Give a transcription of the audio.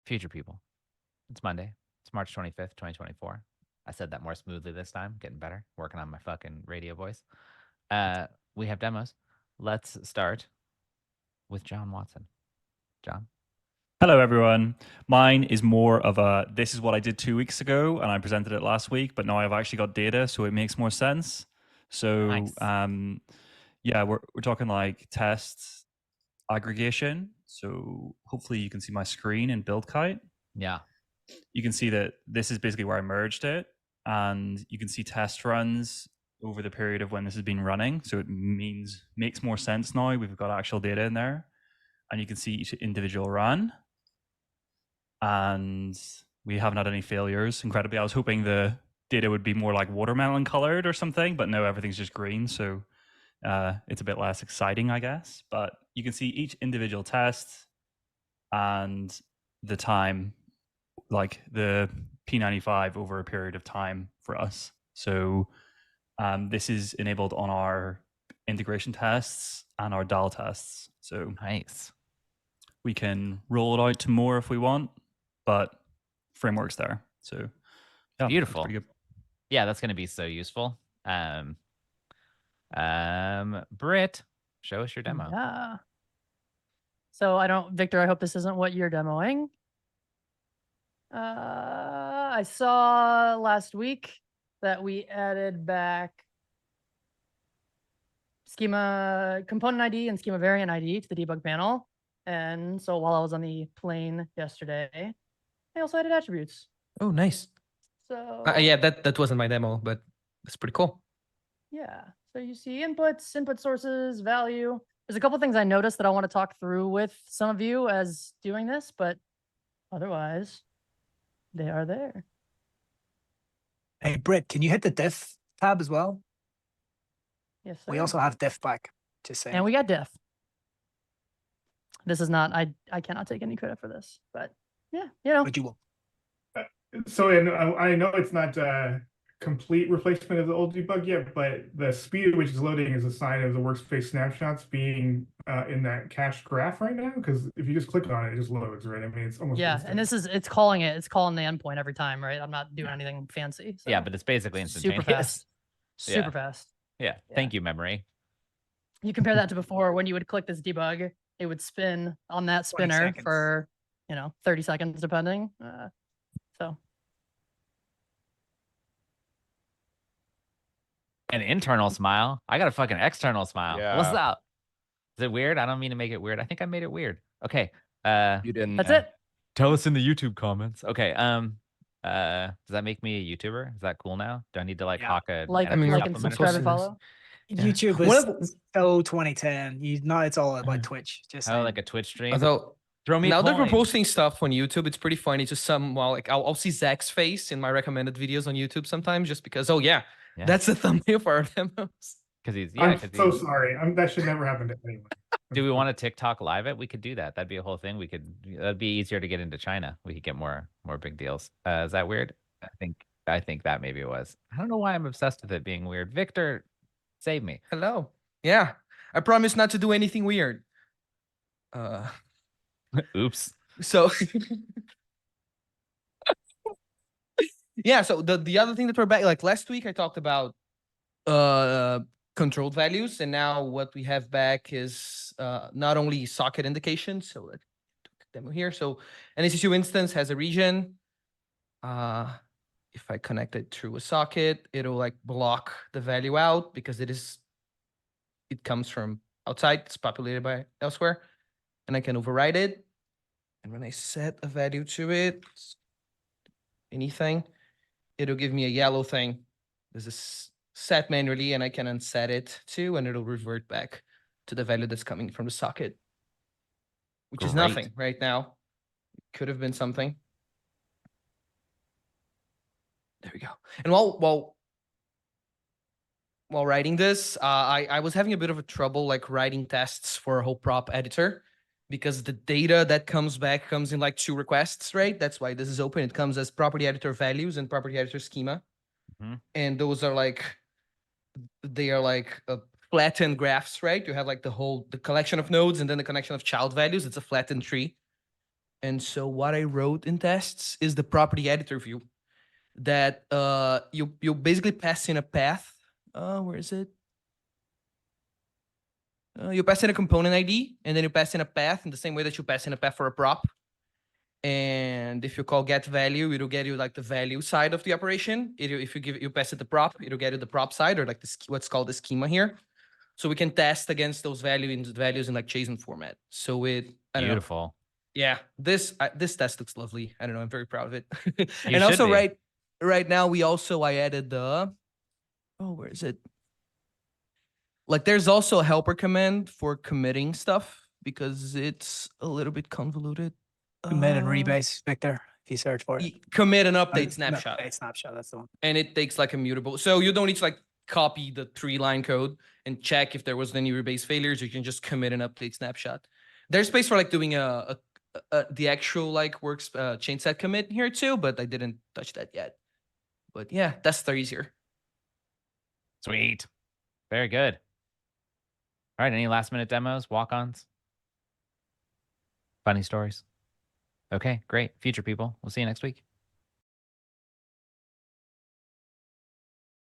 Future people. It's Monday. It's March 25th, 2024. I said that more smoothly this time. Getting better. Working on my fucking radio voice. We have demos. Let's start with John Watson. John? Hello, everyone. Mine is more of a, this is what I did 2 weeks ago, and I presented it last week, but now I've actually got data, so it makes more sense. So, Nice. yeah, we're talking like test aggregation. So hopefully you can see my screen in build kite. Yeah. You can see that this is basically where I merged it, and you can see test runs over the period of when this has been running. So it makes more sense now. We've got actual data in there, and you can see each individual run. And we haven't had any failures. Incredibly, I was hoping the data would be more like watermelon colored or something, but no, everything's just green. So it's a bit less exciting, I guess. But you can see each individual test and the time, like the P95 over a period of time for us. So this is enabled on our integration tests and our DAL tests. So nice. We can roll it out to more if we want, but framework's there. So yeah, beautiful. Pretty good. Yeah, that's going to be so useful. Brit, show us your demo. Yeah. So Victor, I hope this isn't what you're demoing. I saw last week that we added back schema component ID and schema variant ID to the debug panel. And so while I was on the plane yesterday, I also added attributes. Oh, nice. So yeah, that wasn't my demo, but it's pretty cool. Yeah. So you see inputs, input sources, value. There's a couple things I noticed that I want to talk through with some of you as doing this, but otherwise, they are there. Hey, Brit, can you hit the diff tab as well? Yes, sir. We also have diff back, just saying. And we got diff. This is not, I cannot take any credit for this, but yeah, you know. But you will. So, and I know it's not a complete replacement of the old debug yet, but the speed at which it's loading is a sign of the workspace snapshots being in that cached graph right now. Because if you just click on it, it just loads, right? I mean, it's almost instant. And it's calling the endpoint every time, right? I'm not doing anything fancy. So. Yeah, but it's basically instantaneous. Super fast. Super fast. Yeah. Thank you, memory. You compare that to before when you would click this debug, it would spin on that spinner for 30 seconds depending. So. An internal smile. I got a fucking external smile. Yeah. What's up? Is it weird? I don't mean to make it weird. I think I made it weird. Okay. You didn't. That's it. Tell us in the YouTube comments. Okay. Does that make me a YouTuber? Is that cool now? Do I need to hawk a and subscribe and follow? YouTube is so 2010. It's all about Twitch. Just like a Twitch stream. Although throw me now that we're posting stuff on YouTube, it's pretty funny to somehow I'll see Zach's face in my recommended videos on YouTube sometimes just because that's the thumbnail for our demos. Because he's I'm so sorry. That should never happen to anyone. Do we want to TikTok live it? We could do that. That'd be a whole thing. That'd be easier to get into China. We could get more big deals. Is that weird? I think that maybe it was. I don't know why I'm obsessed with it being weird. Victor, save me. Hello. Yeah. I promise not to do anything weird. Oops. So yeah, so the other thing that we're back, like last week I talked about controlled values, and now what we have back is not only socket indication. So let's demo here. So an EC2 instance has a region. If I connect it through a socket, it'll block the value out because it comes from outside, it's populated by elsewhere, and I can override it. And when I set a value to it, anything, it'll give me a yellow thing. This is set manually, and I can unset it too, and it'll revert back to the value that's coming from the socket, which is nothing right now. It could have been something. There we go. And while writing this, I was having a bit of a trouble writing tests for a whole prop editor, because the data that comes back comes in 2 requests, right? That's why this is open. It comes as property editor values and property editor schema. Mm-hmm. And those are they are flattened graphs, right? You have the collection of nodes and then the connection of child values. It's a flattened tree. And so what I wrote in tests is the property editor view that you basically pass in a path. Where is it? You pass in a component ID, and then you pass in a path in the same way that you pass in a path for a prop. And if you call get value, it'll get you like the value side of the operation. If you pass it the prop, it'll get you the prop side, or like what's called the schema here. So we can test against those values in like JSON format. So I don't know. Beautiful. Yeah, this test looks lovely. I don't know. I'm very proud of it. You And also should be. right now I added the where is it? Like there's also a helper command for committing stuff because it's a little bit convoluted. Commit and rebase, Victor, if you search for it. Commit and No, update snapshot. update snapshot, that's the one. And it takes like a mutable. So you don't need to like copy the 3-line code and check if there was any rebase failures. You can just commit and update snapshot. There's space for like doing the actual like works chain set commit here too, but I didn't touch that yet. But yeah, tests are easier. Sweet. Very good. All right. Any last minute demos, walk-ons? Funny stories? Okay, great. Future people. We'll see you next week.